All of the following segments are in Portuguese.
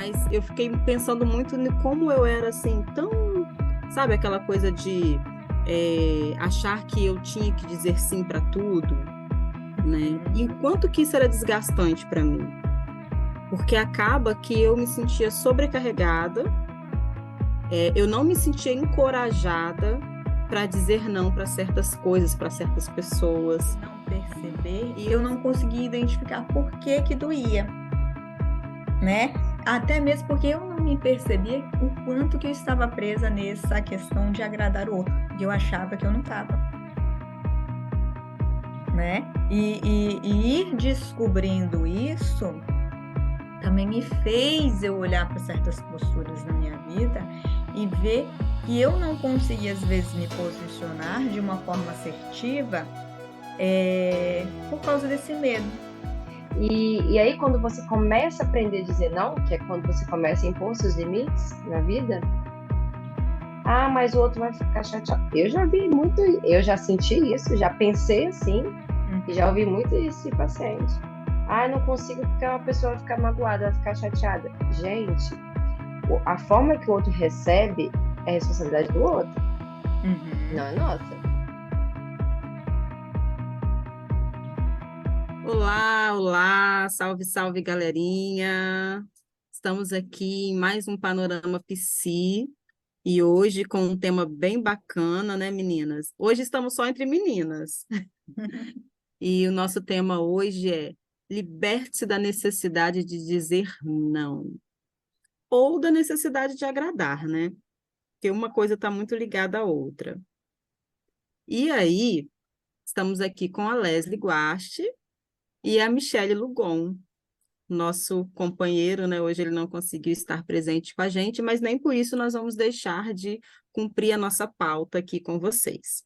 Mas eu fiquei pensando muito em como eu era assim, tão, sabe, aquela coisa de achar que eu tinha que dizer sim para tudo, né? E o quanto que isso era desgastante para mim, porque acaba que eu me sentia sobrecarregada, eu não me sentia encorajada para dizer não para certas coisas, para certas pessoas. Não perceber, e eu não conseguia identificar por que que doía, né? Até mesmo porque eu não me percebia o quanto que eu estava presa nessa questão de agradar o outro. E eu achava que eu não estava, né? E ir descobrindo isso também me fez eu olhar para certas posturas na minha vida e ver que eu não conseguia, às vezes, me posicionar de uma forma assertiva, por causa desse medo. E aí, quando você começa a aprender a dizer não, que é quando você começa a impor seus limites na vida, ah, mas o outro vai ficar chateado. Eu já vi muito, eu já senti isso, já pensei assim, e já ouvi muito isso de paciente. Ah, não consigo porque uma pessoa vai ficar magoada, vai ficar chateada. Gente, a forma que o outro recebe é responsabilidade do outro, não é nossa. Olá, olá, salve, salve, galerinha. Estamos aqui em mais um Panorama Psi e hoje com um tema bem bacana, né, meninas? Hoje estamos só entre meninas. E o nosso tema hoje é liberte-se da necessidade de dizer não ou da necessidade de agradar, né? Porque uma coisa está muito ligada à outra. E aí, estamos aqui com a Leslie Guaste e a Michele Lugon, nosso companheiro, né? Hoje ele não conseguiu estar presente com a gente, mas nem por isso nós vamos deixar de cumprir a nossa pauta aqui com vocês.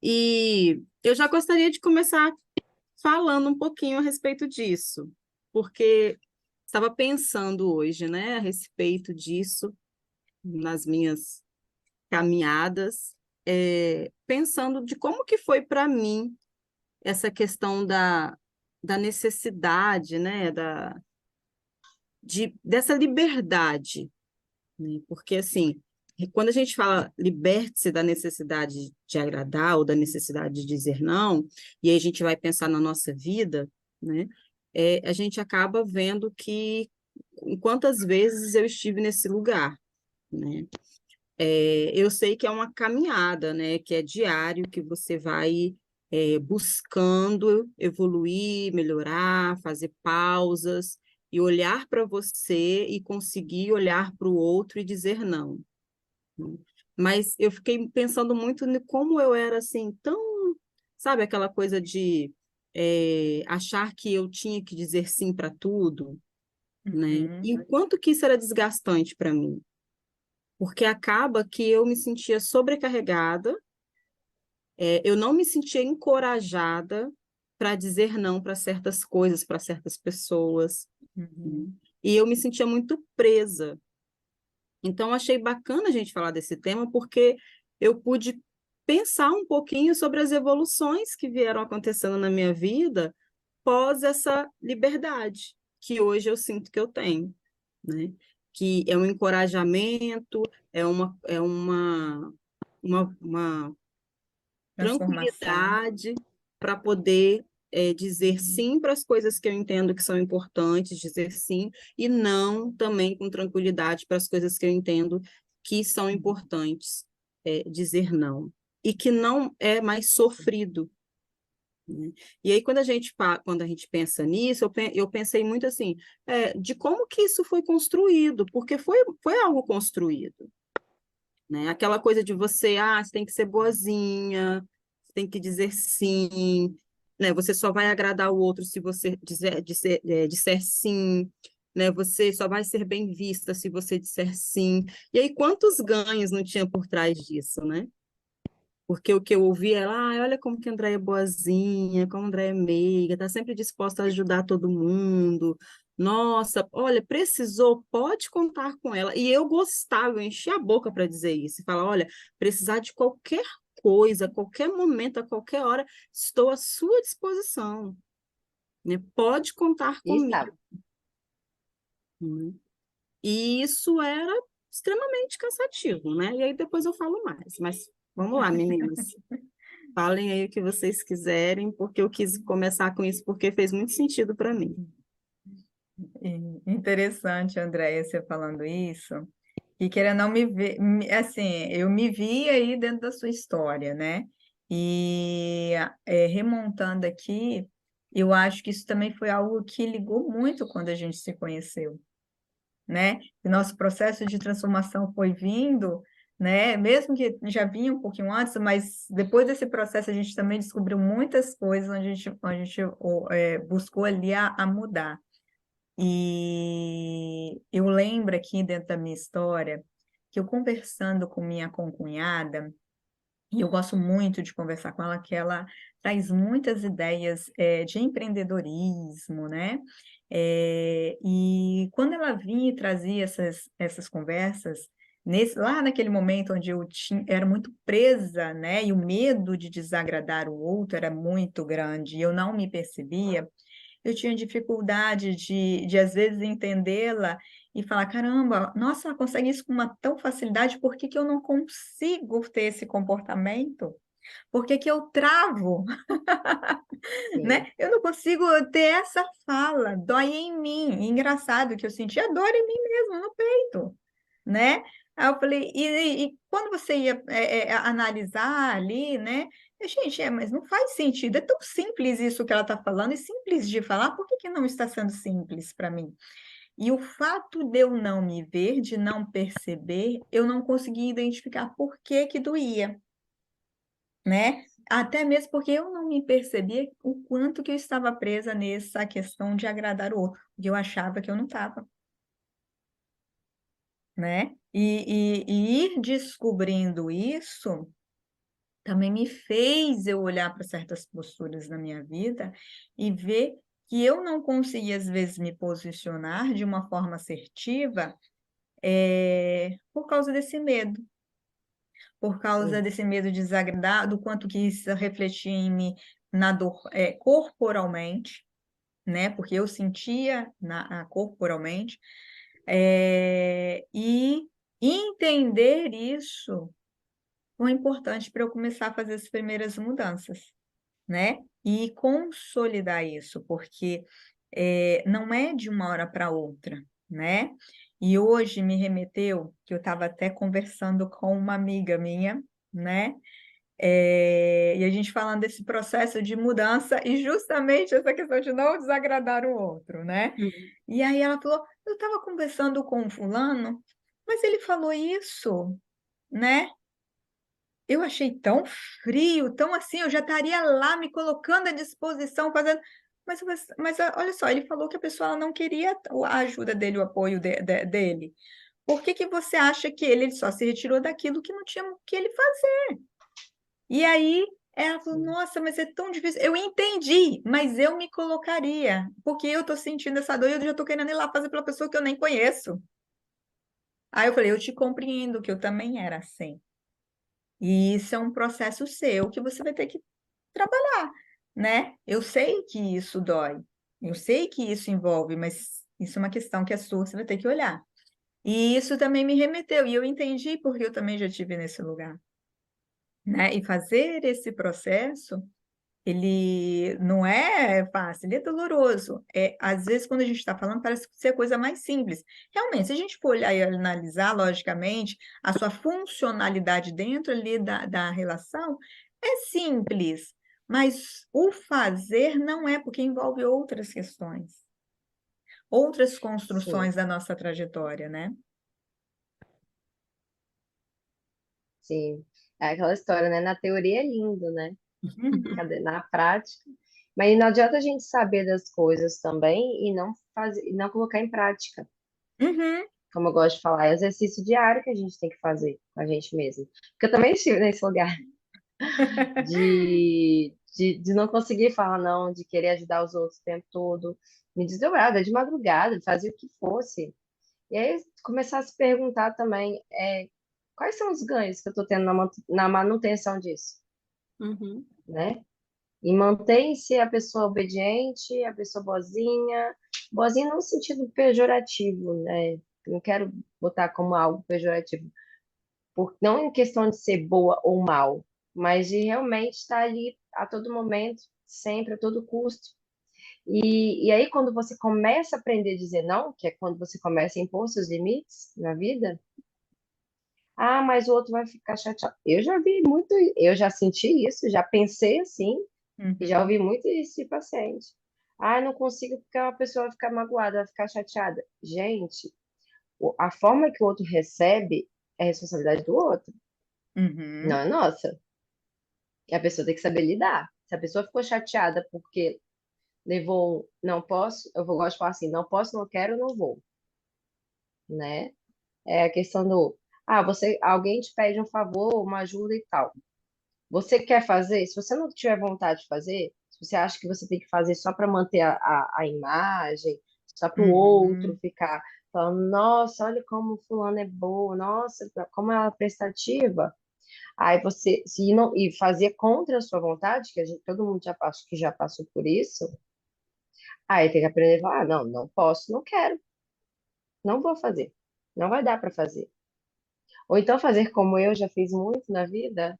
E eu já gostaria de começar falando um pouquinho a respeito disso, porque estava pensando hoje, né, a respeito disso nas minhas caminhadas, pensando de como que foi para mim essa questão da necessidade, né, dessa liberdade, né? Porque, assim, quando a gente fala liberte-se da necessidade de agradar ou da necessidade de dizer não, e aí a gente vai pensar na nossa vida, né? A gente acaba vendo que quantas vezes eu estive nesse lugar, né? Eu sei que é uma caminhada, né? Que é diário, que você vai buscando evoluir, melhorar, fazer pausas e olhar para você e conseguir olhar para o outro e dizer não, né? Mas eu fiquei pensando muito em como eu era assim, tão, sabe, aquela coisa de achar que eu tinha que dizer sim para tudo, né? E o quanto que isso era desgastante para mim, porque acaba que eu me sentia sobrecarregada, eu não me sentia encorajada para dizer não para certas coisas, para certas pessoas, né? E eu me sentia muito presa. Então, achei bacana a gente falar desse tema, porque eu pude pensar um pouquinho sobre as evoluções que vieram acontecendo na minha vida pós essa liberdade que hoje eu sinto que eu tenho, né? Que é um encorajamento, uma Transformação. tranquilidade para poder dizer sim para as coisas que eu entendo que são importantes, dizer sim, e não também com tranquilidade para as coisas que eu entendo que são importantes, dizer não. E que não é mais sofrido, né? E aí, quando a gente pensa nisso, eu pensei muito assim, de como que isso foi construído, porque foi algo construído, né? Aquela coisa de você tem que ser boazinha, você tem que dizer sim, né? Você só vai agradar o outro se você disser sim, né? Você só vai ser bem vista se você disser sim. E aí, quantos ganhos não tinha por trás disso, né? Porque o que eu ouvi era, olha como que a Andréia é boazinha, como a Andréia é meiga, está sempre disposta a ajudar todo mundo. Nossa, olha, precisou, pode contar com ela. E eu gostava, eu enchia a boca para dizer isso, e falar, olha, precisar de qualquer coisa, a qualquer momento, a qualquer hora, estou à sua disposição, né? Pode contar E comigo. está. né? E isso era extremamente cansativo, né? E aí depois eu falo mais. Mas vamos lá, meninas. Falem aí o que vocês quiserem, porque eu quis começar com isso porque fez muito sentido para mim. Interessante, Andréia, você falando isso. E querendo não me ver, assim, eu me vi aí dentro da sua história, né? E remontando aqui, eu acho que isso também foi algo que ligou muito quando a gente se conheceu, né? E nosso processo de transformação foi vindo, né? Mesmo que já vinha um pouquinho antes, mas depois desse processo a gente também descobriu muitas coisas onde a gente buscou ali a mudar. E eu lembro aqui dentro da minha história que eu conversando com minha concunhada, e eu gosto muito de conversar com ela, que ela traz muitas ideias de empreendedorismo, né? E quando ela vinha e trazia essas conversas, lá naquele momento onde eu era muito presa, né? E o medo de desagradar o outro era muito grande, e eu não me percebia, eu tinha dificuldade de às vezes, entendê-la e falar, caramba, nossa, ela consegue isso com uma tão facilidade, por que que eu não consigo ter esse comportamento? Por que que eu travo, Sim, né? Eu não consigo ter essa fala, dói em mim. E engraçado que eu sentia dor em mim mesmo, no peito, né? Aí eu falei, e quando você ia analisar ali, né? Gente, mas não faz sentido, é tão simples isso que ela está falando, e simples de falar, por que que não está sendo simples para mim? E o fato de eu não me ver, de não perceber, eu não conseguia identificar por que que doía, né? Até mesmo porque eu não me percebia o quanto que eu estava presa nessa questão de agradar o outro, porque eu achava que eu não estava, né? E ir descobrindo isso também me fez eu olhar para certas posturas na minha vida e ver que eu não conseguia, às vezes, me posicionar de uma forma assertiva, por causa desse medo, por causa sim, desse medo de desagradar, do quanto que isso refletia em mim na dor, corporalmente, né? Porque eu sentia corporalmente, e entender isso foi importante para eu começar a fazer as primeiras mudanças, né? E consolidar isso, porque não é de uma hora para outra, né? E hoje me remeteu, que eu estava até conversando com uma amiga minha, né? E a gente falando desse processo de mudança e justamente essa questão de não desagradar o outro, né? Uhum. E aí ela falou, eu estava conversando com um fulano, mas ele falou isso, né? Eu achei tão frio, tão assim, eu já estaria lá me colocando à disposição, fazendo. Mas olha só, ele falou que a pessoa ela não queria a ajuda dele, o apoio dele. Por que que você acha que ele só se retirou daquilo que não tinha o que ele fazer? E aí ela falou, sim. nossa, mas é tão difícil. Eu entendi, mas eu me colocaria, porque eu estou sentindo essa dor e eu já estou querendo ir lá fazer pela pessoa que eu nem conheço. Aí eu falei, eu te compreendo, que eu também era assim. E isso é um processo seu que você vai ter que trabalhar, né? Eu sei que isso dói, eu sei que isso envolve, mas isso é uma questão que é sua, você vai ter que olhar. E isso também me remeteu, e eu entendi porque eu também já estive nesse lugar, né? E fazer esse processo, ele não é fácil, ele é doloroso. Às vezes, quando a gente está falando, parece ser a coisa mais simples. Realmente, se a gente for olhar e analisar, logicamente, a sua funcionalidade dentro ali da relação, é simples, mas o fazer não é, porque envolve outras questões, outras Sim, construções da nossa trajetória, né? sim. É aquela história, né? Na teoria é lindo, né? Cadê? Na prática. Mas não adianta a gente saber das coisas também e não fazer, e não colocar em prática. Uhum, Como eu gosto de falar, é exercício diário que a gente tem que fazer com a gente mesmo. Porque eu também estive nesse lugar de não conseguir falar não, de querer ajudar os outros o tempo todo, me desdobrava de madrugada, fazia o que fosse. E aí começar a se perguntar também, quais são os ganhos que eu estou tendo na manutenção disso, Uhum. né? E mantém-se a pessoa obediente, a pessoa boazinha, Boazinha não no sentido pejorativo, né? Não quero botar como algo pejorativo, não em questão de ser boa ou mal, mas de realmente estar ali a todo momento, sempre, a todo custo. E aí, quando você começa a aprender a dizer não, que é quando você começa a impor seus limites na vida, ah, mas o outro vai ficar chateado. Eu já vi muito, eu já senti isso, já pensei assim, e já Uhum. ouvi muito isso de paciente. Ah, não consigo porque uma pessoa vai ficar magoada, vai ficar chateada. Gente, a forma que o outro recebe é responsabilidade do outro, não Uhum. é nossa. E a pessoa tem que saber lidar. Se a pessoa ficou chateada porque levou, não posso, eu vou gosto de falar assim, não posso, não quero, não vou, né? É a questão do, alguém te pede um favor, uma ajuda e tal. Você quer fazer? Se você não tiver vontade de fazer, se você acha que você tem que fazer só para manter a imagem, só para o outro Uhum. ficar falando, nossa, olha como fulano é boa, nossa, como ela é prestativa. Aí você, se não, e fazer contra a sua vontade, que todo mundo já passou por isso, aí tem que aprender a falar, não, não posso, não quero, não vou fazer, não vai dar para fazer. Ou então fazer como eu já fiz muito na vida,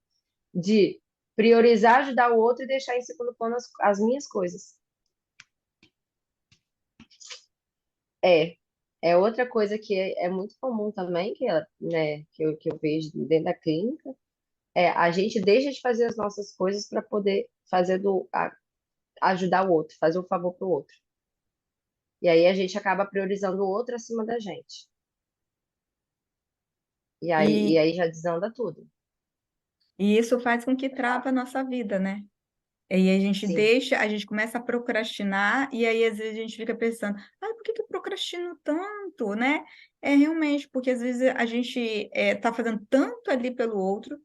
de priorizar ajudar o outro e deixar em segundo plano as minhas coisas. É, é outra coisa que é muito comum também, né, que eu vejo dentro da clínica, a gente deixa de fazer as nossas coisas para poder ajudar o outro, fazer um favor para o outro. E aí a gente acaba priorizando o outro acima da gente. E E, aí já desanda tudo. e isso faz com que trava a nossa vida, né? E aí Sim, a gente começa a procrastinar, e aí às vezes a gente fica pensando, por que que eu procrastino tanto, né? É realmente, porque às vezes a gente está fazendo tanto ali pelo outro,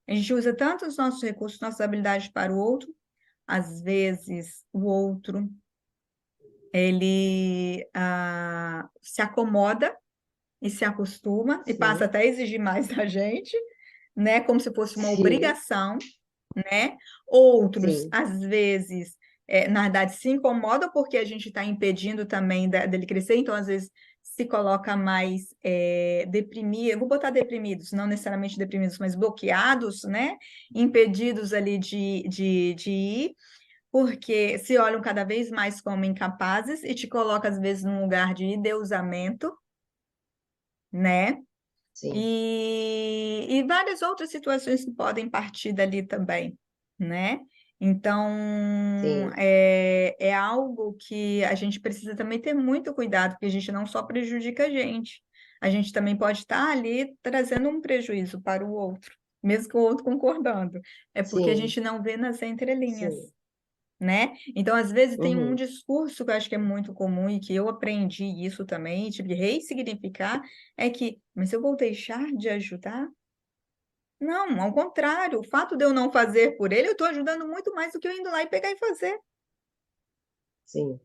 a gente usa tanto os nossos recursos, nossas habilidades para o outro, às vezes o outro, ele se acomoda e se acostuma e passa sim, até a exigir mais da gente, né? Como se fosse uma sim, obrigação, né? Outros, sim, às vezes, na verdade, se incomodam porque a gente está impedindo também dele crescer, então, às vezes, se coloca mais deprimido, vou botar deprimidos, não necessariamente deprimidos, mas bloqueados, né? Impedidos ali de ir, porque se olham cada vez mais como incapazes e te coloca, às vezes, num lugar de endeusamento, né? sim, E várias outras situações que podem partir dali também, né? Então, sim, é algo que a gente precisa também ter muito cuidado, porque a gente não só prejudica a gente também pode estar ali trazendo um prejuízo para o outro, mesmo com o outro concordando. É porque a sim, gente não vê nas entrelinhas, sim. né? Então, às vezes, tem um Uhum, discurso que eu acho que é muito comum e que eu aprendi isso também, tive que ressignificar, é que, mas eu vou deixar de ajudar? Não, ao contrário, o fato de eu não fazer por ele, eu estou ajudando muito mais do que eu indo lá e pegar e fazer, sim,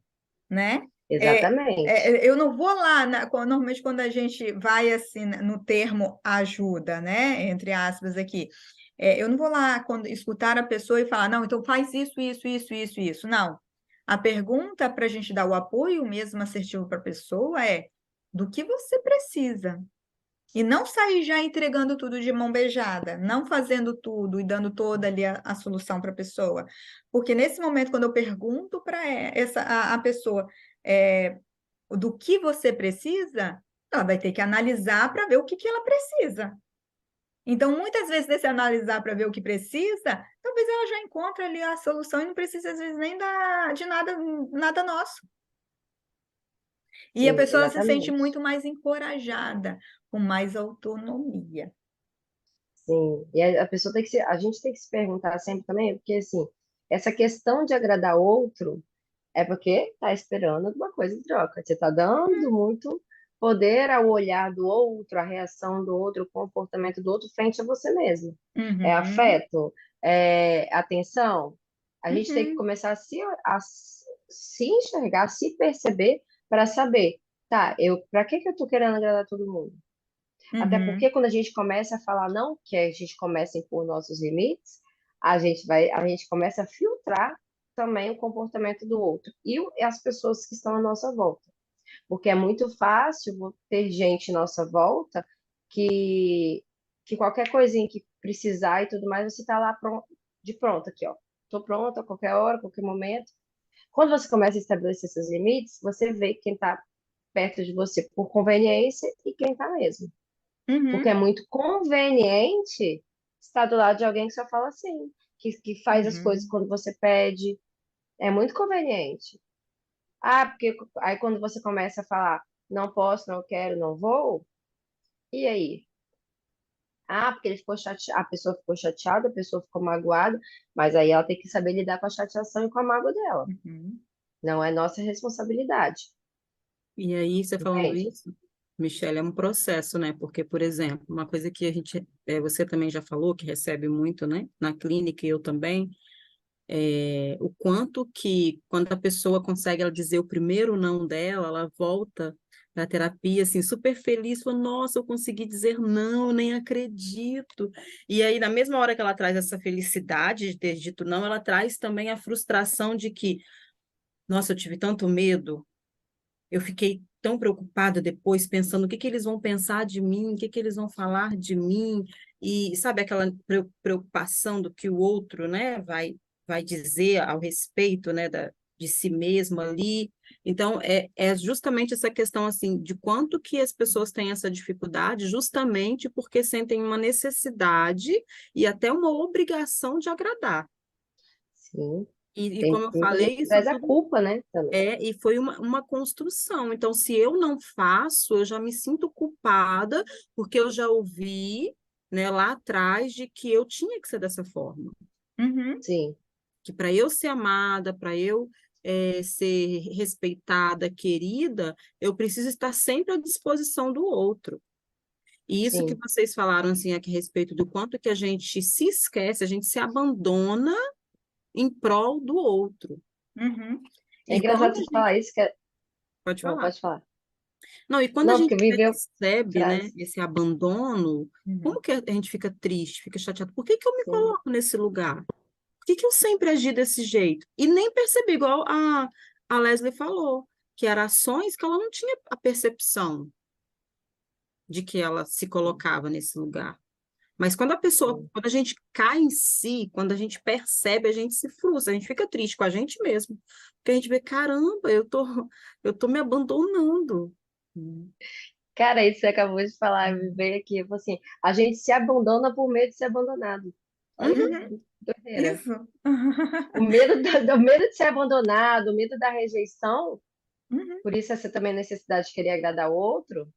né? exatamente. Eu não vou lá, normalmente quando a gente vai assim no termo ajuda, né? Entre aspas aqui, eu não vou lá quando escutar a pessoa e falar, não, então faz isso, isso, isso, isso, isso. Não. A pergunta para a gente dar o apoio mesmo assertivo para a pessoa é do que você precisa. E não sair já entregando tudo de mão beijada, não fazendo tudo e dando toda ali a solução para a pessoa. Porque nesse momento, quando eu pergunto para a pessoa é, do que você precisa, ela vai ter que analisar para ver o que ela precisa. Então, muitas vezes, nesse analisar para ver o que precisa, talvez ela já encontre ali a solução e não precisa, às vezes, nem de nada, nada nosso. E a Sim, pessoa se sente exatamente. muito mais encorajada, com mais autonomia. Sim, e a pessoa tem que a gente tem que se perguntar sempre também, porque assim, essa questão de agradar outro é porque tá esperando alguma coisa em troca. Você tá dando muito poder ao olhar do outro, à reação do outro, o comportamento do outro frente a você mesmo. É Uhum, afeto, é atenção. A gente tem que uhum, começar a se enxergar, a se perceber para saber, tá, para que eu tô querendo agradar todo mundo? Até uhum. porque quando a gente começa a falar não, que a gente começa a impor nossos limites, a gente começa a filtrar também o comportamento do outro e as pessoas que estão à nossa volta. Porque é muito fácil ter gente à nossa volta que, que qualquer coisinha que precisar e tudo mais, você está lá de pronto aqui, ó. Estou pronta a qualquer hora, a qualquer momento. Quando você começa a estabelecer esses limites, você vê quem está perto de você por conveniência e quem está mesmo. Porque Uhum, é muito conveniente estar do lado de alguém que só fala assim, que faz as coisas uhum, quando você pede. É muito conveniente. Ah, porque aí quando você começa a falar, não posso, não quero, não vou, e aí? Ah, porque ele ficou chateado, a pessoa ficou chateada, a pessoa ficou magoada, mas aí ela tem que saber lidar com a chateação e com a mágoa dela. uhum, Não é nossa responsabilidade, E aí, você falando entende? isso, Michelle, é um processo, né? Porque, por exemplo, uma coisa que a gente, você também já falou, que recebe muito, né? Na clínica, e eu também, o quanto que, quando a pessoa consegue ela dizer o primeiro não dela, ela volta da terapia, assim, super feliz, fala, nossa, eu consegui dizer não, eu nem acredito. E aí, na mesma hora que ela traz essa felicidade de ter dito não, ela traz também a frustração de que, nossa, eu tive tanto medo, eu fiquei tão preocupada depois, pensando o que que eles vão pensar de mim, o que que eles vão falar de mim, e sabe aquela preocupação do que o outro, né, vai dizer ao respeito, né, de si mesmo ali. Então, é justamente essa questão, assim, de quanto que as pessoas têm essa dificuldade, justamente porque sentem uma necessidade e até uma obrigação de agradar. Sim. E Tem como eu muita gente falei, que isso traz a tudo culpa, né, também. e foi uma construção. Então, se eu não faço, eu já me sinto culpada, porque eu já ouvi, né, lá atrás de que eu tinha que ser dessa forma. uhum, Sim, Que para eu ser amada, para eu ser respeitada, querida, eu preciso estar sempre à disposição do outro. E isso que sim. vocês falaram assim, aqui a respeito do quanto que a gente se esquece, a gente se abandona em prol do outro. uhum. É E quando engraçado a você gente... falar isso, que é... Pode Não, falar. pode falar. Não, e quando a Não, porque gente viveu percebe, né, frase. esse abandono, Uhum. como que a gente fica triste, fica chateado? Por que que eu me Sim. coloco nesse lugar? Por que que eu sempre agi desse jeito? E nem percebi, igual a Leslie falou, que eram ações que ela não tinha a percepção de que ela se colocava nesse lugar. Mas quando a pessoa, Sim. quando a gente cai em si, quando a gente percebe, a gente se frustra, a gente fica triste com a gente mesmo. Porque a gente vê, caramba, eu tô me abandonando. Cara, isso que você acabou de falar, me veio aqui, eu falei assim, a gente se abandona por medo de ser abandonado. Olha Uhum. que doideira. Isso. O medo de ser abandonado, o medo da rejeição, Uhum. por isso essa também necessidade de querer agradar o outro,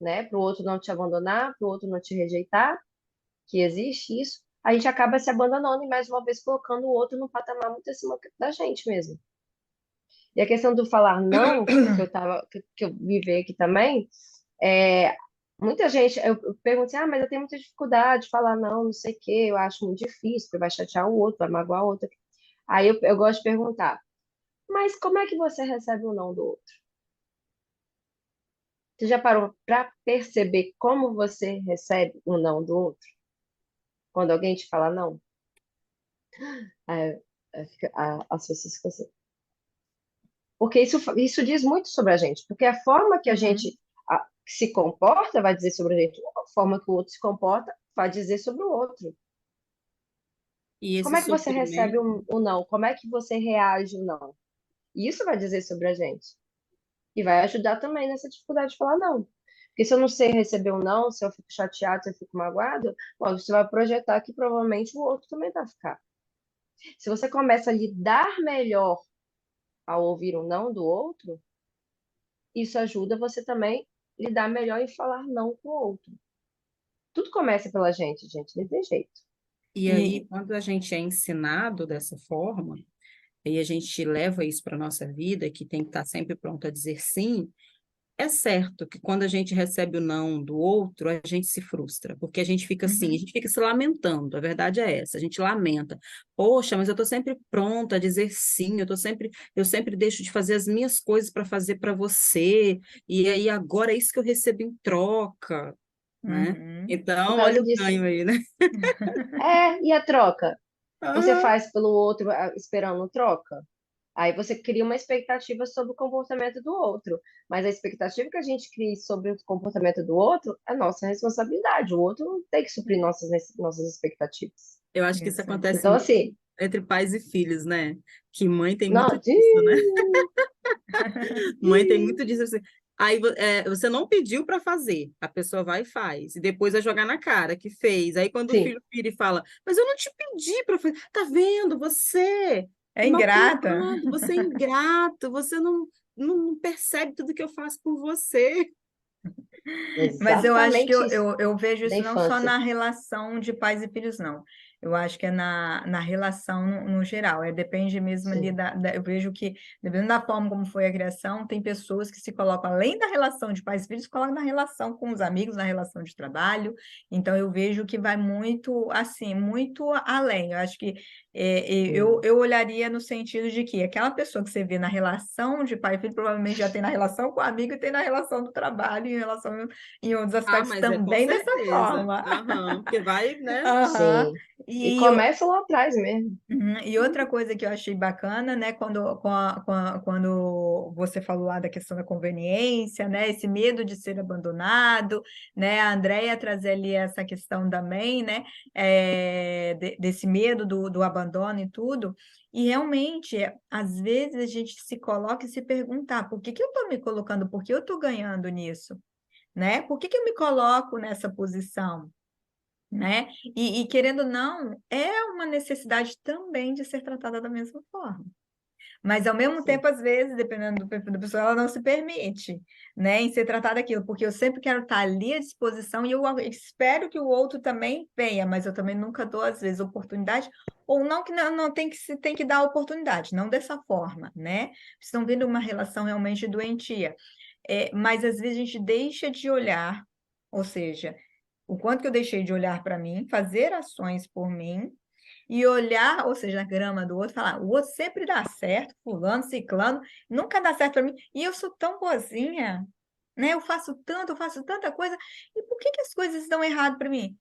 né? Para o outro não te abandonar, para o outro não te rejeitar, que existe isso, a gente acaba se abandonando e mais uma vez colocando o outro no patamar muito acima da gente mesmo. E a questão do falar não, que eu vivei aqui também, é, muita gente, eu pergunto assim, mas eu tenho muita dificuldade de falar não, não sei o quê, eu acho muito difícil, porque vai chatear o outro, vai magoar o outro. Aí eu gosto de perguntar, mas como é que você recebe o não do outro? Você já parou para perceber como você recebe o não do outro? Quando alguém te fala não? As pessoas ficam assim. Porque isso diz muito sobre a gente, porque a forma que a Uhum. gente se comporta vai dizer sobre a gente, a forma que o outro se comporta vai dizer sobre o outro. E esse Como é que você recebe sofrimento. o não? Como é que você reage ao não? Isso vai dizer sobre a gente. E vai ajudar também nessa dificuldade de falar não. Porque se eu não sei receber um não, se eu fico chateado, se eu fico magoado, bom, você vai projetar que provavelmente o outro também vai ficar. Se você começa a lidar melhor ao ouvir um não do outro, isso ajuda você também a lidar melhor em falar não com o outro. Tudo começa pela gente, não tem jeito. E aí, E, quando a gente é ensinado dessa forma, e a gente leva isso para a nossa vida, que tem que estar sempre pronto a dizer sim, é certo que quando a gente recebe o não do outro, a gente se frustra, porque a gente fica assim, a uhum, gente fica se lamentando, a verdade é essa, a gente lamenta. Poxa, mas eu estou sempre pronta a dizer sim, eu sempre deixo de fazer as minhas coisas para fazer para você, e aí agora é isso que eu recebo em troca, né? uhum, Por Então, olha causa o disso. ganho aí, né? É, e a troca? você Aham. faz pelo outro esperando troca? Aí você cria uma expectativa sobre o comportamento do outro. Mas a expectativa que a gente cria sobre o comportamento do outro é nossa responsabilidade. O outro não tem que suprir nossas expectativas. Eu acho que isso Isso aí. acontece Então, muito assim, entre pais e filhos, né? Que mãe tem muito não, disso, né? Mãe tem muito disso. Assim. Aí você não pediu para fazer, a pessoa vai e faz, e depois vai jogar na cara que fez. Aí quando o sim, filho vira e fala, mas eu não te pedi para fazer, tá vendo? Você É é mal ingrata? criado, você é ingrato, você não percebe tudo que eu faço por você. Mas eu acho que exatamente isso eu vejo da isso não só infância. na relação de pais e filhos, não. Eu acho que é na relação no geral. Depende mesmo ali Sim. eu vejo que, dependendo da forma como foi a criação, tem pessoas que se colocam, além da relação de pais e filhos, colocam na relação com os amigos, na relação de trabalho. Então, eu vejo que vai muito, assim, muito além. Eu acho que Hum. eu olharia no sentido de que aquela pessoa que você vê na relação de pai e filho, provavelmente já tem na relação com o amigo e tem na relação do trabalho, em relação em outros Ah, aspectos mas é com também dessa certeza. forma. Aham, porque vai, né? Aham. Sim. E E, começa lá atrás mesmo. e outra coisa que eu achei bacana, né, quando você falou lá da questão da conveniência, né, esse medo de ser abandonado, né, a Andrea trazer ali essa questão também, né, desse medo do abandono e tudo, e realmente, às vezes a gente se coloca e se perguntar, por que que eu estou me colocando, por que eu estou ganhando nisso? Né? Por que que eu me coloco nessa posição? Né? E querendo ou não, é uma necessidade também de ser tratada da mesma forma. Mas, ao mesmo Sim. tempo, às vezes, dependendo do perfil da pessoa, ela não se permite, né, em ser tratada daquilo, porque eu sempre quero estar ali à disposição e eu espero que o outro também venha, mas eu também nunca dou, às vezes, oportunidade, ou não que não tem que se tem que dar oportunidade, não dessa forma, né? Estão vendo uma relação realmente doentia. Mas às vezes a gente deixa de olhar, ou seja, o quanto que eu deixei de olhar para mim, fazer ações por mim, e olhar, ou seja, na grama do outro, falar, o outro sempre dá certo, fulano, ciclano, nunca dá certo para mim, e eu sou tão boazinha, né? Eu faço tanto, eu faço tanta coisa, e por que que as coisas dão errado para mim?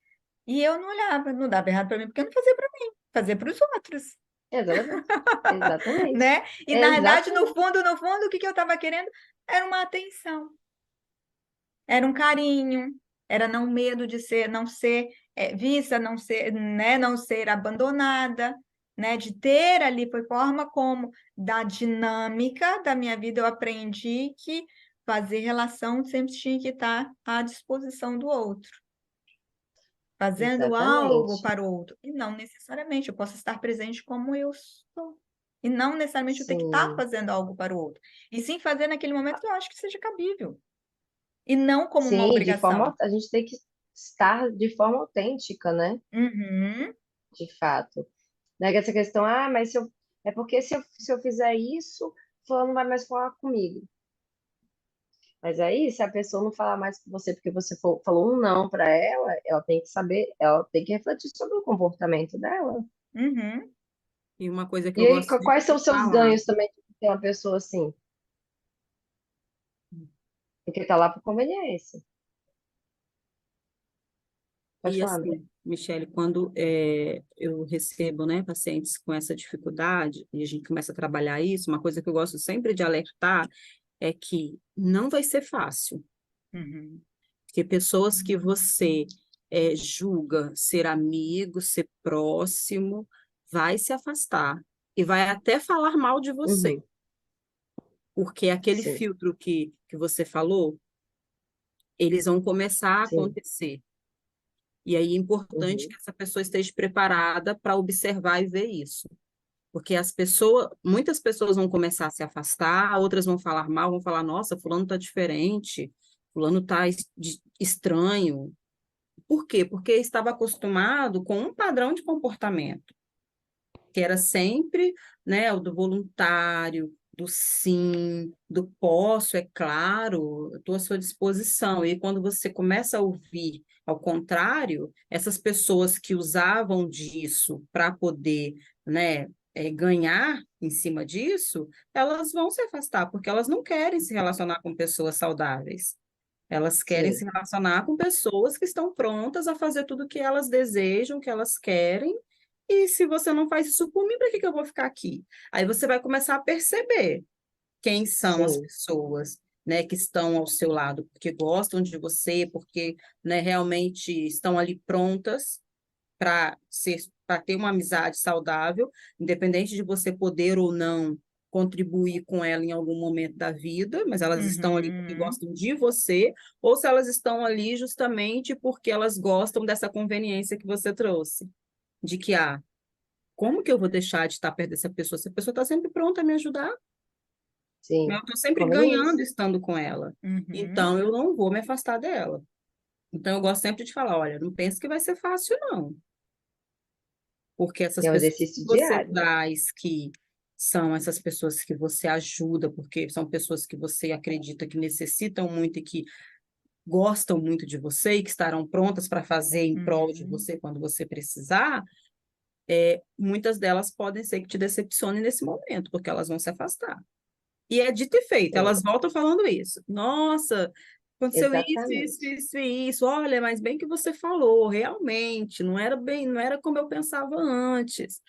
E eu não olhava, não dava errado para mim, porque eu não fazia para mim, fazia para os outros, Exatamente. Exatamente. né? E na verdade, Exatamente. no fundo, o que que eu estava querendo era uma atenção. Era um carinho, era não medo de ser, não ser vista, não ser, né, não ser abandonada, né, de ter ali, foi forma como, da dinâmica da minha vida, eu aprendi que fazer relação sempre tinha que estar à disposição do outro, fazendo algo Exatamente. para o outro, e não necessariamente, eu posso estar presente como eu sou, e não necessariamente eu tenho que estar Sim. fazendo algo para o outro, e sim fazer naquele momento que eu acho que seja cabível. E não como uma Sim, de obrigação. forma, a gente tem que estar de forma autêntica, né? Uhum, De fato. Não é que essa questão, mas é porque se eu fizer isso, fulano não vai mais falar comigo. Mas aí, se a pessoa não falar mais com você porque você falou um não para ela, ela tem que saber, ela tem que refletir sobre o comportamento dela. uhum. E uma coisa que E eu aí, gosto sempre quais são de os seus falar. ganhos também de ter uma pessoa assim? Porque tá lá por conveniência. Pode E falar, André. assim, Michele, quando eu recebo, né, pacientes com essa dificuldade, e a gente começa a trabalhar isso, uma coisa que eu gosto sempre de alertar é que não vai ser fácil, Uhum. porque pessoas que você julga ser amigo, ser próximo, vai se afastar e vai até falar mal de você, Uhum, porque aquele sim, filtro que você falou, eles vão começar a sim. acontecer. E aí é importante Uhum, que essa pessoa esteja preparada para observar e ver isso. Porque muitas pessoas vão começar a se afastar, outras vão falar mal, vão falar, nossa, fulano está diferente, fulano está estranho. Por quê? Porque estava acostumado com um padrão de comportamento, que era sempre, né, o do voluntário, do sim, do posso, é claro, estou à sua disposição. E quando você começa a ouvir ao contrário, essas pessoas que usavam disso para poder, né, ganhar em cima disso, elas vão se afastar, porque elas não querem se relacionar com pessoas saudáveis. Elas querem se sim. relacionar com pessoas que estão prontas a fazer tudo o que elas desejam, que elas querem, E se você não faz isso por mim, para que que eu vou ficar aqui? Aí você vai começar a perceber quem são as Sim, pessoas, né, que estão ao seu lado, porque gostam de você, porque, né, realmente estão ali prontas para ser, para ter uma amizade saudável, independente de você poder ou não contribuir com ela em algum momento da vida, mas elas estão ali porque Uhum, gostam de você, ou se elas estão ali justamente porque elas gostam dessa conveniência que você trouxe, de que, como que eu vou deixar de estar perto dessa pessoa? Essa pessoa está sempre pronta a me ajudar, eu sim. estou sempre ganhando Conveniência. estando com ela, uhum. então eu não vou me afastar dela. Então eu gosto sempre de falar, olha, não pense que vai ser fácil, não. Porque essas É um pessoas que exercício você diário. traz, que são essas pessoas que você ajuda, porque são pessoas que você acredita que necessitam muito e que gostam muito de você e que estarão prontas para fazer em prol de Uhum, você quando você precisar, muitas delas podem ser que te decepcionem nesse momento, porque elas vão se afastar. E é dito e feito, Sim, elas voltam falando isso. Nossa, aconteceu exatamente. isso. Olha, mas bem que você falou, realmente, não era bem, não era como eu pensava antes,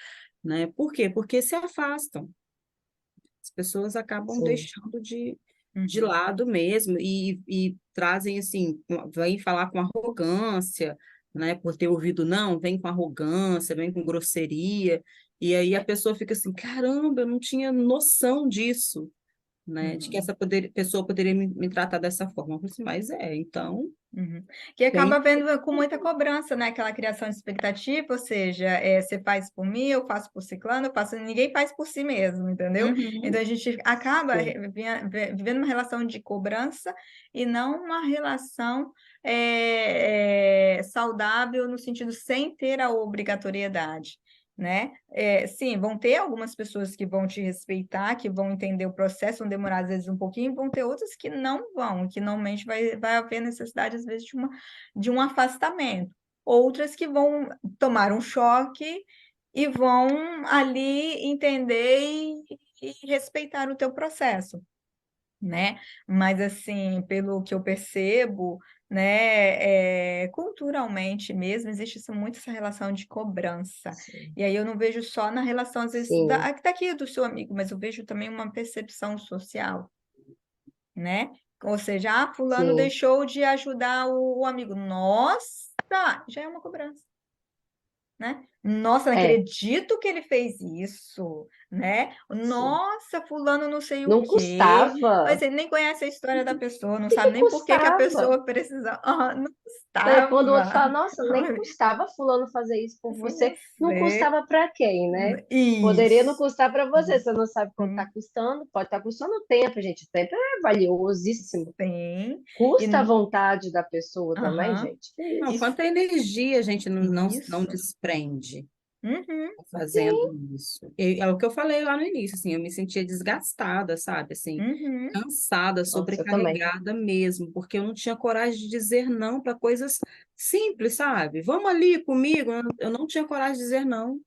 né? Por quê? Porque se afastam. As pessoas acabam Sim, deixando de uhum, lado mesmo e trazem assim, vêm falar com arrogância, né? Por ter ouvido não, vem com arrogância, vem com grosseria. E aí a pessoa fica assim, caramba, eu não tinha noção disso, né? De que uhum. essa pessoa poderia me tratar dessa forma. Eu falei assim, mas então, Uhum. Que tem. acaba vendo com muita cobrança, né? Aquela criação de expectativa, ou seja, você faz por mim, eu faço por ciclano, eu faço, ninguém faz por si mesmo, entendeu? Então Uhum, a gente acaba sim, vivendo uma relação de cobrança e não uma relação saudável no sentido sem ter a obrigatoriedade. Né? Sim, vão ter algumas pessoas que vão te respeitar, que vão entender o processo, vão demorar às vezes um pouquinho, vão ter outras que não vão, que normalmente vai haver necessidade às vezes de um afastamento. Outras que vão tomar um choque e vão ali entender e respeitar o teu processo, né? Mas assim, pelo que eu percebo, né, culturalmente mesmo, existe muito essa relação de cobrança. sim, E aí eu não vejo só na relação, às vezes, sim, daqui do seu amigo, mas eu vejo também uma percepção social, né? Ou seja, fulano sim. deixou de ajudar o amigo. Nossa, já é uma cobrança, né? Nossa, não É, acredito que ele fez isso, né? sim. Nossa, fulano não sei o Não quê. Mas custava. você nem conhece a história da pessoa, não O que que sabe nem por que que a custava? pessoa precisa. Ah, não Né? Quando o outro estava. fala, nossa, nem custava fulano fazer isso por você, não Você. custava para quem, né? Poderia não Isso. custar para você, você não sabe quanto está custando, pode estar custando tempo, gente, o tempo é valiosíssimo. Tem. E, Custa a vontade da pessoa também, aham, gente. Que não, isso? quanta energia a gente não isso. desprende Uhum, fazendo isso. É o que eu falei lá no início, assim, eu me sentia desgastada, sabe? Assim, uhum, cansada, Nossa, eu também. sobrecarregada mesmo, porque eu não tinha coragem de dizer não para coisas simples, sabe? Vamos ali comigo, eu não tinha coragem de dizer não.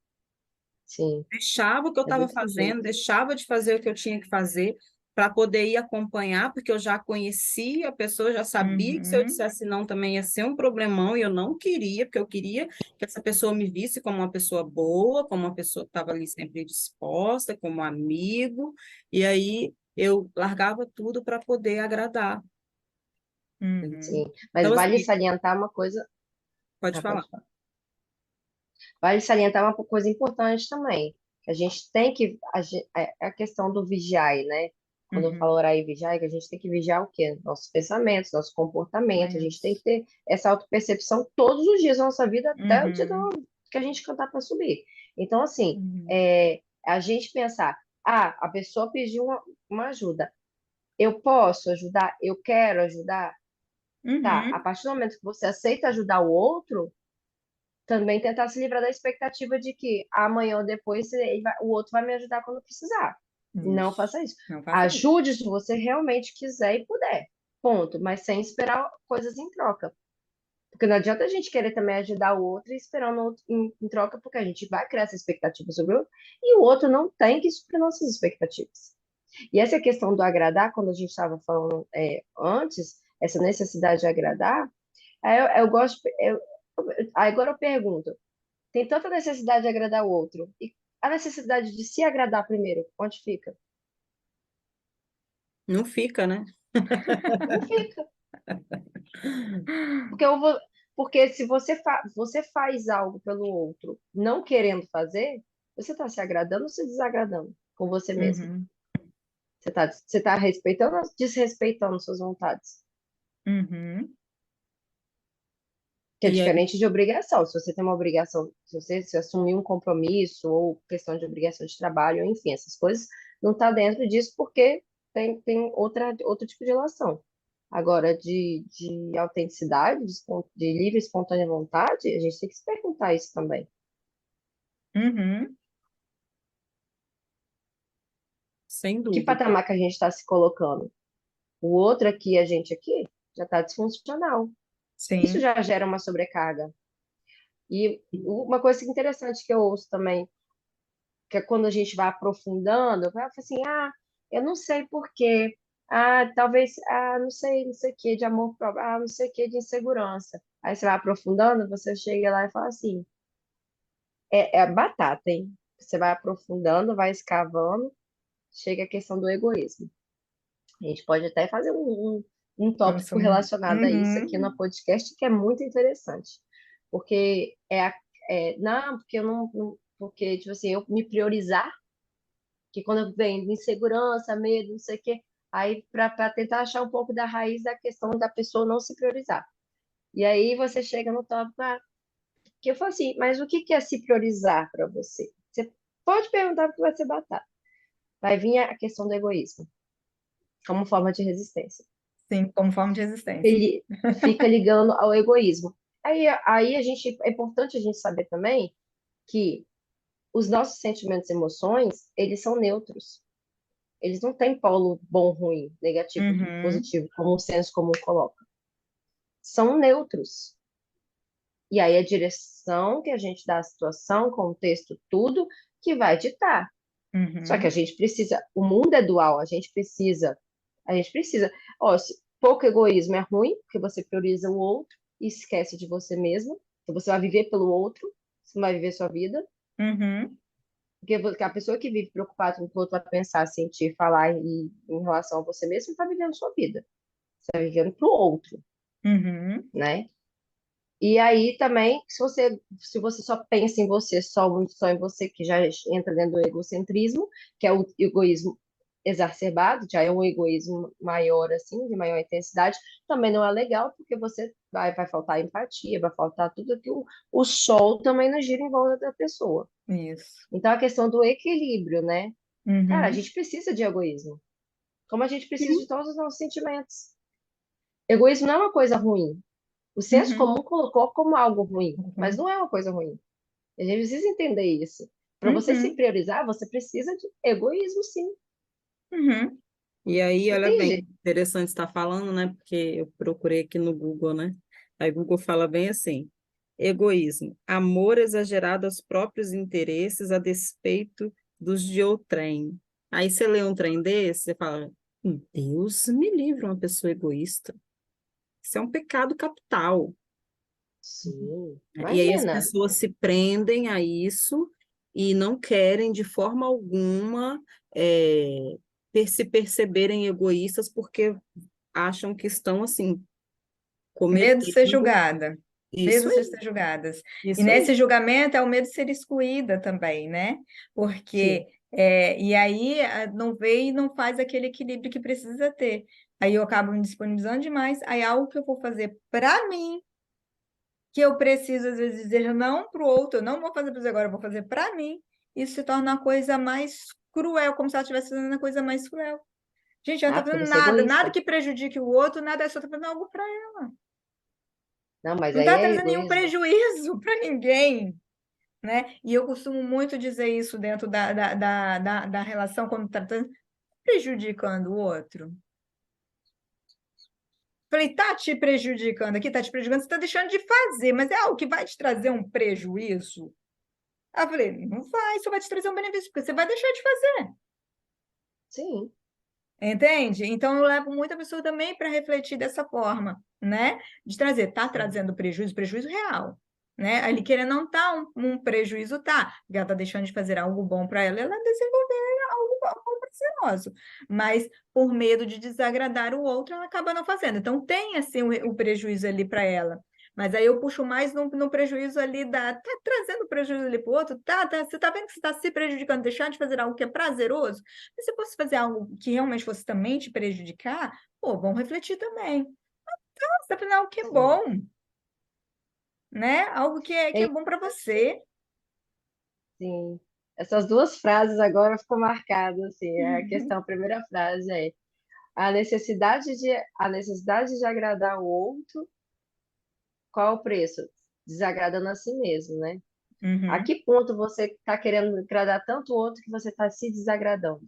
Sim, Deixava o que eu é estava desse fazendo, jeito. deixava de fazer o que eu tinha que fazer para poder ir acompanhar, porque eu já conhecia a pessoa, já sabia que se eu uhum, dissesse não também ia ser um problemão e eu não queria, porque eu queria que essa pessoa me visse como uma pessoa boa, como uma pessoa que estava ali sempre disposta, como amigo, e aí eu largava tudo para poder agradar. uhum. Sim, mas Então, vale assim, salientar uma coisa. pode Ah, falar. pode falar. Vale salientar uma coisa importante também. Que a gente tem que. A questão do vigiar, né? Quando eu falo Uhum. orar e vigiar, é que a gente tem que vigiar o quê? Nossos pensamentos, nosso comportamento. A gente tem que Isso. ter essa autopercepção todos os dias da nossa vida, até o dia Uhum, que a gente cantar para subir. Então, assim, uhum, a gente pensar, a pessoa pediu uma ajuda. Eu posso ajudar? Eu quero ajudar? Tá, a uhum. partir do momento que você aceita ajudar o outro, também tentar se livrar da expectativa de que amanhã ou depois o outro vai me ajudar quando precisar. Não Isso. faça isso. Não faça isso. Ajude se você realmente quiser e puder. Ponto. Mas sem esperar coisas em troca. Porque não adianta a gente querer também ajudar o outro e esperando o outro em troca, porque a gente vai criar essa expectativa sobre o outro e o outro não tem que suprir nossas expectativas. E essa questão do agradar, quando a gente estava falando antes, essa necessidade de agradar, eu gosto. Agora eu pergunto. tem tanta necessidade de agradar o outro. E a necessidade de se agradar primeiro, onde fica? Não fica, né? Não fica. Porque, porque se você faz algo pelo outro não querendo fazer, você está se agradando ou se desagradando com você mesmo? Uhum, Você tá respeitando ou desrespeitando suas vontades? uhum, Que é E aí, diferente de obrigação. Se você tem uma obrigação, se assumir um compromisso ou questão de obrigação de trabalho, enfim, essas coisas, não está dentro disso porque tem outro tipo de relação. Agora, de autenticidade, de livre e espontânea vontade, a gente tem que se perguntar isso também. uhum. sem Que dúvida. patamar que a gente está se colocando? O outro aqui, a gente aqui, já está disfuncional. Isso Sim. já gera uma sobrecarga. E uma coisa interessante que eu ouço também, que é quando a gente vai aprofundando, vai assim, eu não sei por quê, talvez, não sei o que de amor próprio, não sei o que de insegurança. Aí você vai aprofundando, você chega lá e fala assim, é batata, hein? Você vai aprofundando, vai escavando, chega a questão do egoísmo. A gente pode até fazer um Nossa, tópico relacionado a isso aqui no uhum, podcast, que é muito interessante. Porque não, porque eu porque, tipo assim, eu me priorizar, que quando vem insegurança, medo, não sei o quê, aí para tentar achar um pouco da raiz da questão da pessoa não se priorizar. E aí você chega no tópico, que eu falo assim, mas o que que é se priorizar para você? Você pode perguntar porque vai ser batata. Vai vir a questão do egoísmo, como forma de resistência. sim, como forma de existência. Ele fica ligando ao egoísmo. Aí é importante a gente saber também que os nossos sentimentos e emoções, eles são neutros. Eles não têm polo bom, ruim, negativo, Uhum, positivo, como o senso comum coloca. São neutros. E aí a direção que a gente dá à situação, contexto, tudo, que vai ditar. Só que a uhum, gente precisa, o mundo é dual, a gente precisa. Ó, pouco egoísmo é ruim, porque você prioriza o outro e esquece de você mesmo. Então você vai viver pelo outro, você não vai viver sua vida. uhum, Porque a pessoa que vive preocupada com o que o outro vai pensar, sentir, falar em relação a você mesmo, não está vivendo sua vida. Você está vivendo para o outro, uhum, né? E aí também, se você só pensa em você, só em você, que já entra dentro do egocentrismo, que é o egoísmo exacerbado, já é um egoísmo maior, assim, de maior intensidade, também não é legal, porque você vai faltar empatia, vai faltar tudo que o sol também não gira em volta da pessoa. isso. Então, a questão do equilíbrio, né? Cara, a Uhum, gente precisa de egoísmo, como a gente precisa Sim. de todos os nossos sentimentos. Egoísmo não é uma coisa ruim. O senso uhum, comum colocou como algo ruim, mas uhum, não é uma coisa ruim. A gente precisa entender isso. Para você se uhum, priorizar, você precisa de egoísmo, sim. uhum, E aí, olha bem, Entende? interessante estar falando, né? Porque eu procurei aqui no Google, né? Aí o Google fala bem assim: egoísmo, amor exagerado aos próprios interesses a despeito dos de outrem. Aí você lê um trem desse, você fala: Deus me livre uma pessoa egoísta. Isso é um pecado capital. Sim. E aí as Imagina. pessoas se prendem a isso e não querem de forma alguma se perceberem egoístas porque acham que estão assim medo de ser cometendo julgada. Medo isso de aí, ser julgadas. E isso aí. nesse julgamento é o medo de ser excluída também, né? Sim. Porque, e aí não vê e não faz aquele equilíbrio que precisa ter. Aí eu acabo me disponibilizando demais, aí algo que eu vou fazer para mim, que eu preciso às vezes dizer não para o outro, eu não vou fazer para você agora, eu vou fazer para mim, isso se torna a coisa mais cruel, como se ela estivesse fazendo a coisa mais cruel. Gente, ela não está Porque fazendo você é nada, nada egoísta. que prejudique o outro, nada, só está fazendo algo para Não, mas não aí está é trazendo nenhum egoísmo. prejuízo para ninguém, né? E eu costumo muito dizer isso dentro da relação, quando está prejudicando o outro. Falei, tá te prejudicando aqui, tá te prejudicando, você está deixando de fazer, mas é algo que vai te trazer um prejuízo? Aí eu falei, não vai, só vai te trazer um benefício, porque você vai deixar de fazer, Sim. entende? Então eu levo muita pessoa também para refletir dessa forma, né? De trazer, tá Sim. trazendo prejuízo, prejuízo real. né? Ali querendo não tá um prejuízo, tá? Porque ela tá deixando de fazer algo bom para ela, ela desenvolver algo prazeroso. Mas por medo de desagradar o outro, ela acaba não fazendo. Então tem assim o prejuízo ali para ela. Mas aí eu puxo mais no prejuízo ali tá trazendo prejuízo ali para o outro, você tá vendo que você está se prejudicando, deixando de fazer algo que é prazeroso? Se você fosse fazer algo que realmente fosse também te prejudicar, pô, vamos refletir também. Você está fazendo algo que é Sim. bom, né? Algo que é bom para você. Sim. Essas duas frases agora ficou marcadas, assim, a questão, a primeira frase é a necessidade de agradar o outro, qual é o preço? Desagradando a si mesmo, né? A Uhum, que ponto você está querendo agradar tanto o outro que você está se desagradando?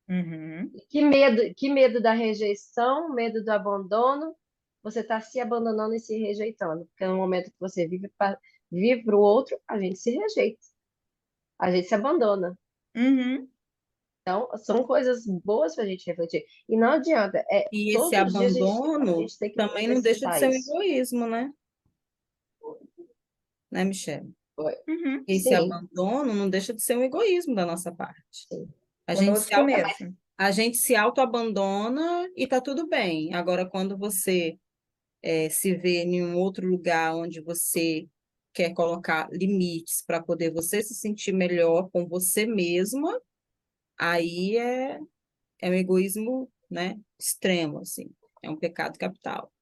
uhum, E que medo da rejeição, medo do abandono, você está se abandonando e se rejeitando. Porque no momento que você vive para o outro, a gente se rejeita, a gente se abandona. uhum. Então, são coisas boas para a gente refletir. E não adianta, E esse todos os dias a abandono gente tem que também não deixa de exercitar ser um isso. egoísmo, né, Michelle? Foi. Uhum. Esse Sim, abandono não deixa de ser um egoísmo da nossa parte. sim. A gente se Conosco mesmo. a gente se auto-abandona e tá tudo bem. Agora, quando você se vê em um outro lugar onde você quer colocar limites para poder você se sentir melhor com você mesma, aí é um egoísmo, né, extremo, assim. É um pecado capital.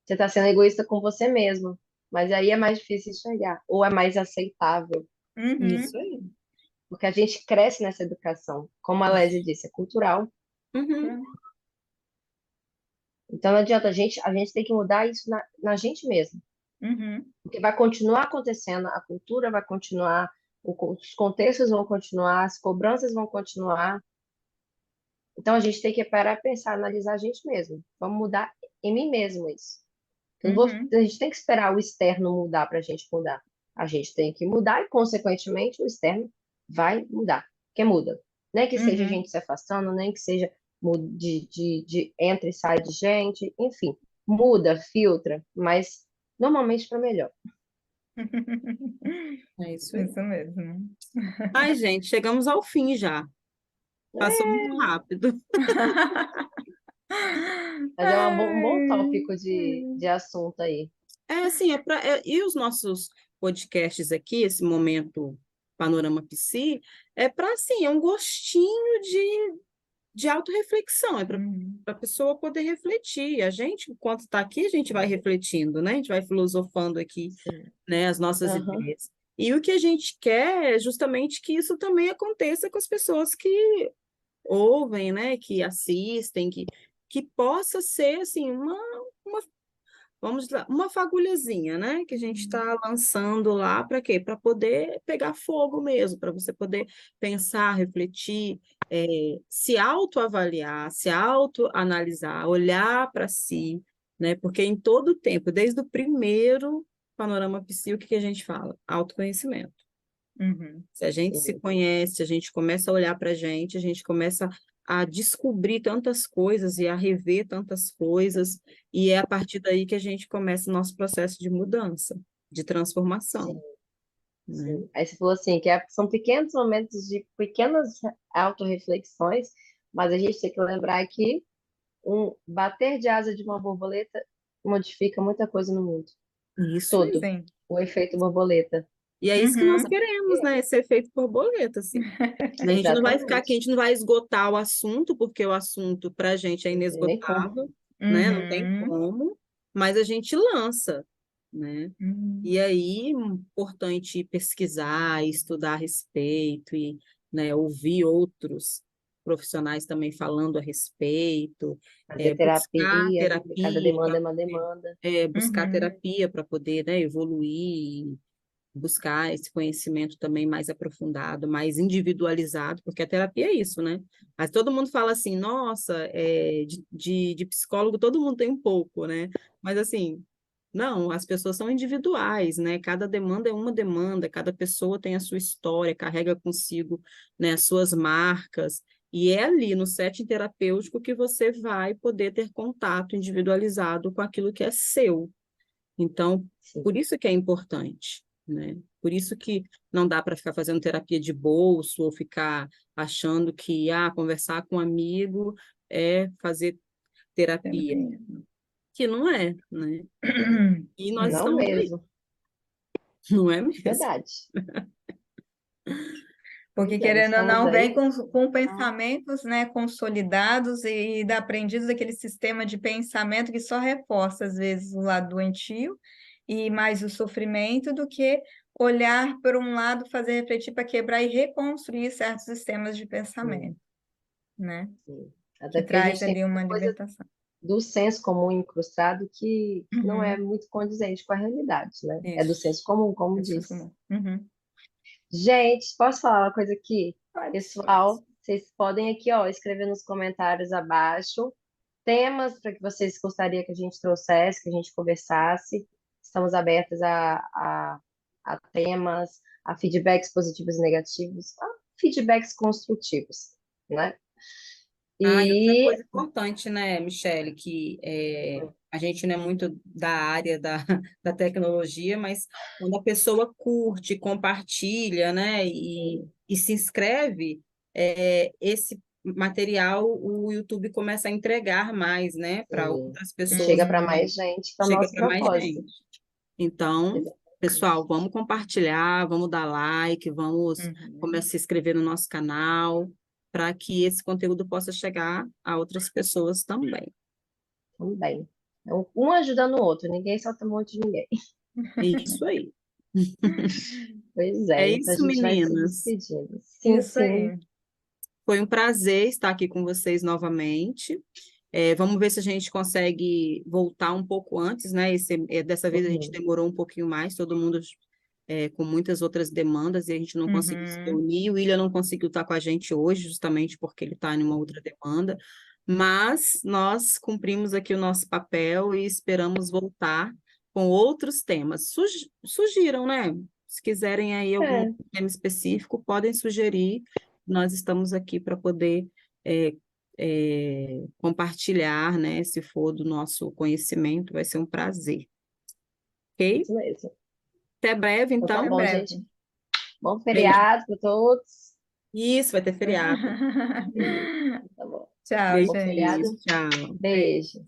Você está sendo egoísta com você mesmo. Mas aí é mais difícil enxergar, ou é mais aceitável. Uhum. Isso aí. Porque a gente cresce nessa educação. Como a Lésia disse, é cultural. Uhum. Uhum. Então não adianta, a gente tem que mudar isso na gente mesmo. Uhum. Porque vai continuar acontecendo, a cultura vai continuar, os contextos vão continuar, as cobranças vão continuar. Então a gente tem que parar, pensar, analisar a gente mesmo. Vamos mudar em mim mesmo isso. Uhum. A gente tem que esperar o externo mudar para a gente mudar. A gente tem que mudar e, consequentemente, o externo vai mudar. Porque muda. Nem que seja a Uhum. gente se afastando, nem que seja de entra e sai de gente, enfim, muda, filtra, mas normalmente para melhor. É isso aí. Isso mesmo. Ai, gente, chegamos ao fim já. Passou muito rápido. Mas é um bom tópico de assunto aí. É assim, e os nossos podcasts aqui, esse momento Panorama Psi, é para assim, é um gostinho de autorreflexão, é para Uhum. a pessoa poder refletir. A gente, enquanto está aqui, a gente vai refletindo, né? A gente vai filosofando aqui, Sim. né, as nossas Aham. ideias. E o que a gente quer é justamente que isso também aconteça com as pessoas que ouvem, né, que assistem, que possa ser assim uma vamos lá, uma fagulhazinha, né, que a gente está lançando lá para quê? Para poder pegar fogo mesmo, para você poder pensar, refletir, se autoavaliar, se autoanalisar, olhar para si, né? Porque em todo o tempo, desde o primeiro panorama psi, o que que a gente fala? Autoconhecimento. Uhum. Se a gente se Sim. conhece, a gente começa a olhar para a gente começa a descobrir tantas coisas e a rever tantas coisas, e é a partir daí que a gente começa o nosso processo de mudança, de Sim. transformação, né? Sim. Aí você falou assim, são pequenos momentos de pequenas autorreflexões, mas a gente tem que lembrar que um bater de asa de uma borboleta modifica muita coisa no mundo. Isso aí. Todo. Sim. O efeito borboleta. E é isso que nós Uhum. queremos, né? Esse efeito borboleta, assim. A gente não vai ficar aqui, a Exatamente. gente não vai esgotar o assunto, porque o assunto para a gente é Não tem nem como. inesgotável, né? Não tem Uhum. como, mas a gente lança, né? Uhum. E aí, importante pesquisar, estudar a respeito e, né, ouvir outros profissionais também falando a respeito, Fazer buscar terapia, porque cada terapia demanda para é uma demanda. buscar Uhum. terapia para poder, né, evoluir, buscar esse conhecimento também mais aprofundado, mais individualizado, porque a terapia é isso, né? Mas todo mundo fala assim, nossa, de psicólogo todo mundo tem um pouco, né? Mas assim, não, as pessoas são individuais, né? Cada demanda é uma demanda, cada pessoa tem a sua história, carrega consigo, né, as suas marcas, e é ali no setting terapêutico que você vai poder ter contato individualizado com aquilo que é seu. Então, Sim. por isso que é importante, né? Por isso que não dá para ficar fazendo terapia de bolso ou ficar achando que conversar com um amigo é fazer terapia, que não é, né? E nós Não estamos aí, mesmo. não é mesmo? Verdade. Porque, Pois é, querendo ou estamos não, vem aí. com pensamentos, né, consolidados e aprendidos daquele sistema de pensamento que só reforça, às vezes, o lado doentio e mais o sofrimento do que olhar por um lado, fazer refletir para quebrar e reconstruir certos sistemas de Sim, pensamento, né? sim. Até Que porque a traz gente tem ali uma muita coisa libertação. do senso comum incrustado que não é Uhum, muito condizente com a realidade, né? É do isso, senso comum, como isso diz. comum. Uhum. Gente, posso falar uma coisa aqui? Pode. Pessoal, vocês podem aqui, ó, escrever nos comentários abaixo temas para que vocês gostariam que a gente trouxesse, que a gente conversasse. Estamos abertas a temas, a feedbacks positivos e negativos, a feedbacks construtivos, né? E outra E coisa importante, né, Michele, que a gente não é muito da área da tecnologia, mas quando a pessoa curte, compartilha, né, e se inscreve, esse material o YouTube começa a entregar mais, né, para sim, outras e pessoas chega para também. mais gente, para o Chega nosso para mais propósito. gente. Então, pessoal, Exatamente. vamos compartilhar, vamos dar like, vamos Uhum. começar a se inscrever no nosso canal, para que esse conteúdo possa chegar a outras pessoas também. Também. Então, um ajudando o outro, ninguém solta mão de ninguém. Isso aí. Pois É é, então a isso, gente vai se meninas. despedindo. Sim, Isso sim. aí. Foi um prazer estar aqui com vocês novamente. Vamos ver se a gente consegue voltar um pouco antes, né? Dessa vez a gente Uhum, demorou um pouquinho mais, todo mundo com muitas outras demandas e a gente não conseguiu se Uhum. reunir. O William não conseguiu estar com a gente hoje, justamente porque ele está em uma outra demanda. Mas nós cumprimos aqui o nosso papel e esperamos voltar com outros temas. Sugiram, né? Se quiserem aí algum é, tema específico, podem sugerir. Nós estamos aqui para poder é, compartilhar, né? Se for do nosso conhecimento, vai ser um prazer. Ok? isso mesmo. Até breve, Então tá Até então. bom, breve. gente. Bom Beijo. feriado para todos. Isso, vai ter feriado. Isso, tá bom. Tchau, Bom gente. Beijinhos, feriado. tchau. Beijo. Beijo.